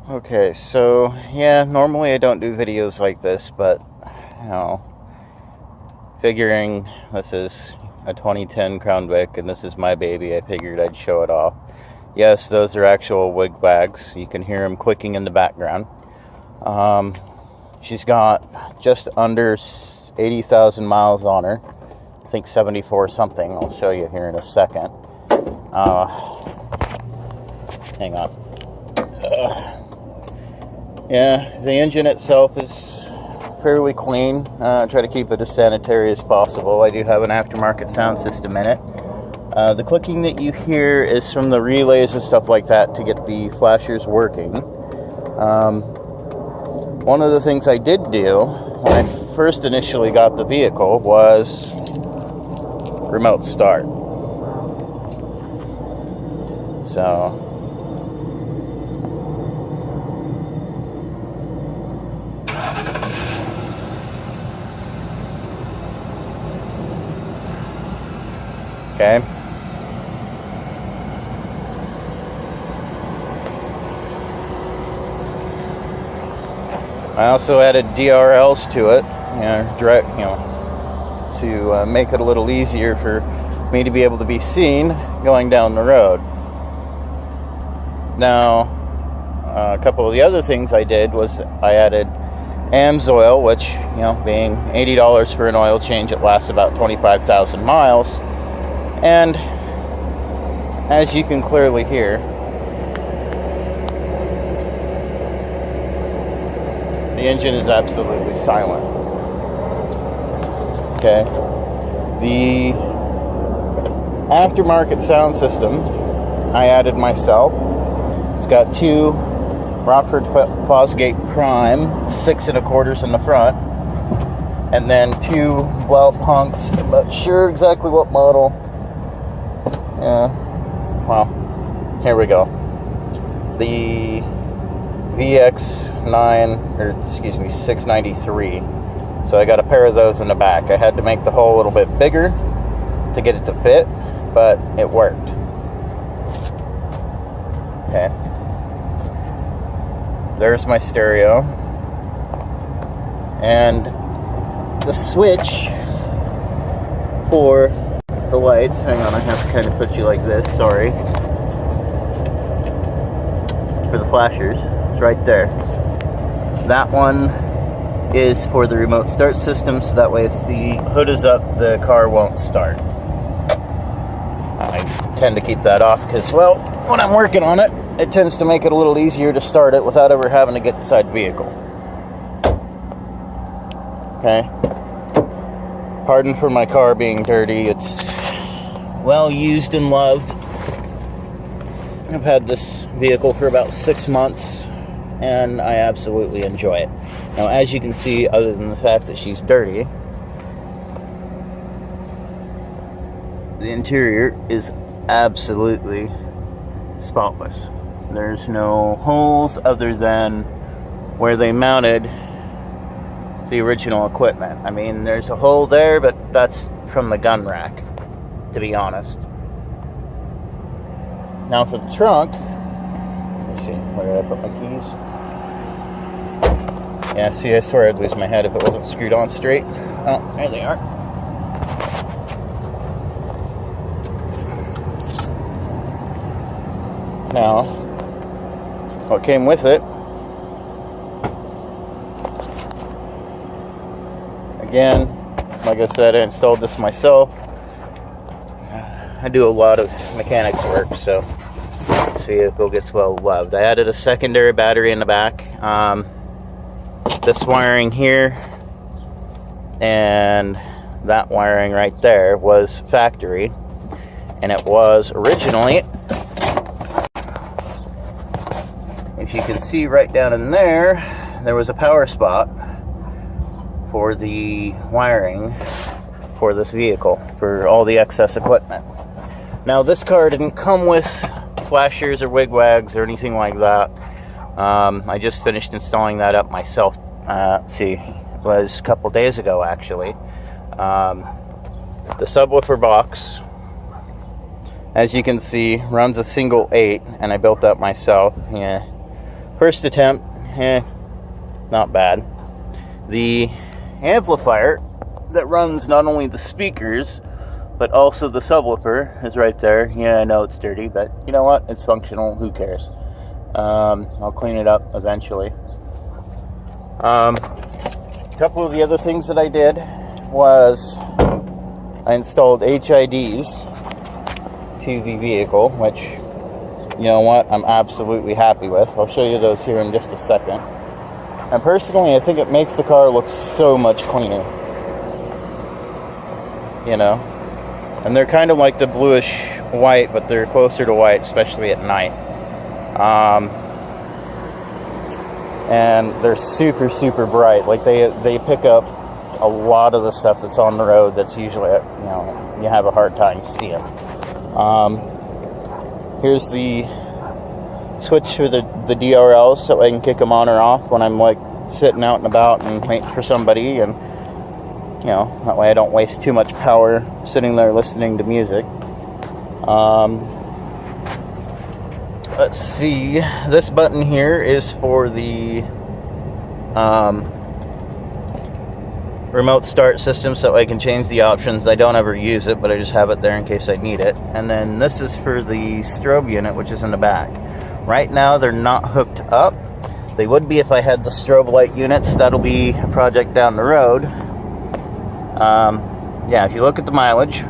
Okay, so yeah, normally I don't do videos like this, but you know, figuring this is a 2010 Crown Vic and this is my baby, I figured I'd show it off. Yes, those are actual wigwags. You can hear them clicking in the background. She's got just under 80,000 miles on her. I think 74 something. I'll show you here in a second. Hang on. Yeah, the engine itself is fairly clean. I try to keep it as sanitary as possible. I do have an aftermarket sound system in it. The clicking that you hear is from the relays and stuff like that to get the flashers working. One of the things I did do when I first initially got the vehicle was remote start. So okay. I also added DRLs to it, direct, to make it a little easier for me to be able to be seen going down the road. Now, a couple of the other things I did was I added AMSOIL, which, being $80 for an oil change, it lasts about 25,000 miles. And as you can clearly hear, the engine is absolutely silent. Okay. The aftermarket sound system I added myself. It's got two Rockford Fosgate Prime 6 1/4 in the front, and then two Blaupunkts. I'm not sure exactly what model. Yeah. Well, here we go. The VX693. So I got a pair of those in the back. I had to make the hole a little bit bigger to get it to fit, but it worked. Okay. There's my stereo. And the switch for the lights, hang on, I have to kind of put you like this, sorry. For the flashers, it's right there. That one is for the remote start system, so that way if the hood is up, the car won't start. I tend to keep that off because, well, when I'm working on it, it tends to make it a little easier to start it without ever having to get inside the vehicle. Okay. Pardon for my car being dirty. It's well used and loved. I've had this vehicle for about 6 months, and I absolutely enjoy it. Now, as you can see, other than the fact that she's dirty, the interior is absolutely spotless. There's no holes other than where they mounted the original equipment. I mean, there's a hole there, but that's from the gun rack, to be honest. Now for the trunk, let's see, where did I put my keys? Yeah, see, I swear I'd lose my head if it wasn't screwed on straight. Oh, there they are. Now, what came with it, again, like I said, I installed this myself. I do a lot of mechanics work, so this vehicle gets well loved. I added a secondary battery in the back. This wiring here and that wiring right there was factory, and it was originally, if you can see right down in there, there was a power spot for the wiring for this vehicle, for all the excess equipment. Now, this car didn't come with flashers or wigwags or anything like that. I just finished installing that up myself. It was a couple days ago, actually. The subwoofer box, as you can see, runs a single 8, and I built that myself. Yeah, First attempt, not bad. The amplifier that runs not only the speakers, but also the subwoofer is right there. Yeah, I know it's dirty, but you know what? It's functional. Who cares? I'll clean it up eventually. A couple of the other things that I did was I installed HIDs to the vehicle, which, you know what, I'm absolutely happy with. I'll show you those here in just a second. And personally, I think it makes the car look so much cleaner. You know? And they're kind of like the bluish white, but they're closer to white, especially at night. And they're super, super bright. Like, they pick up a lot of the stuff that's on the road that's usually, you know, you have a hard time seeing. Here's the switch for the DRLs so I can kick them on or off when I'm like sitting out and about and waiting for somebody, and you know, that way I don't waste too much power sitting there listening to music. Let's see, this button here is for the remote start system, so I can change the options. I don't ever use it, but I just have it there in case I need it. And then this is for the strobe unit, which is in the back. Right now they're not hooked up. They would be if I had the strobe light units. That'll be a project down the road. Yeah, if you look at the mileage,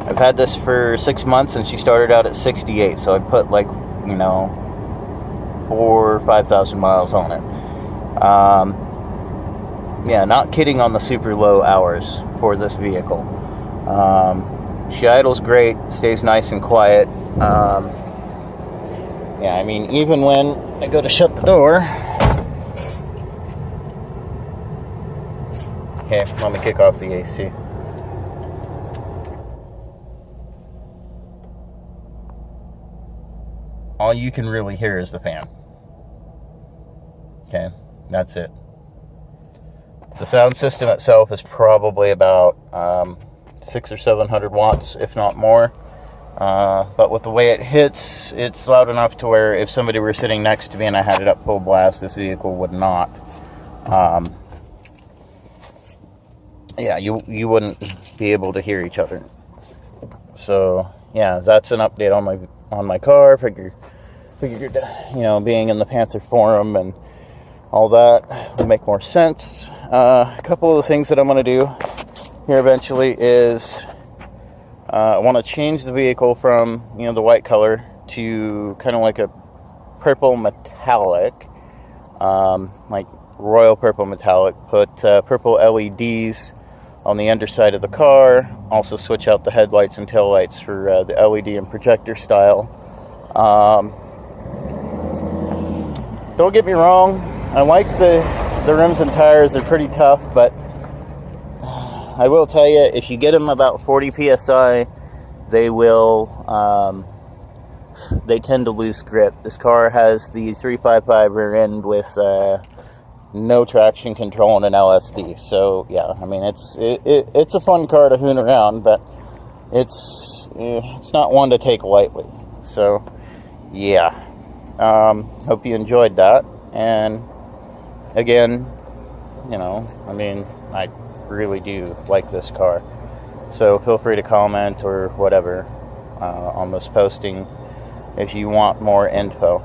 I've had this for 6 months and she started out at 68, so I put like, you know, 4,000 or 5,000 miles on it. Yeah, not kidding on the super low hours for this vehicle. She idles great, stays nice and quiet. Yeah, I mean, even when I go to shut the door. Okay, let me kick off the AC. All you can really hear is the fan. Okay, that's it. The sound system itself is probably about 600 or 700 watts, if not more. But with the way it hits, it's loud enough to where if somebody were sitting next to me and I had it up full blast, this vehicle would not. Yeah, you wouldn't be able to hear each other. So yeah, that's an update on my car. Figured, you know, being in the Panther forum and all that would make more sense. A couple of the things that I'm going to do here eventually is I want to change the vehicle from, you know, the white color to kind of like a purple metallic, like royal purple metallic. Put purple LEDs on the underside of the car. Also switch out the headlights and taillights for the LED and projector style. Don't get me wrong, I like the rims and tires. They're pretty tough, but I will tell you, if you get them about 40 psi, they will, they tend to lose grip. This car has the 355 rear end with no traction control and an LSD. So yeah, I mean, it's a fun car to hoon around, but it's not one to take lightly. So yeah, hope you enjoyed that. And again, you know, I mean, I really do like this car, so feel free to comment or whatever on this posting if you want more info.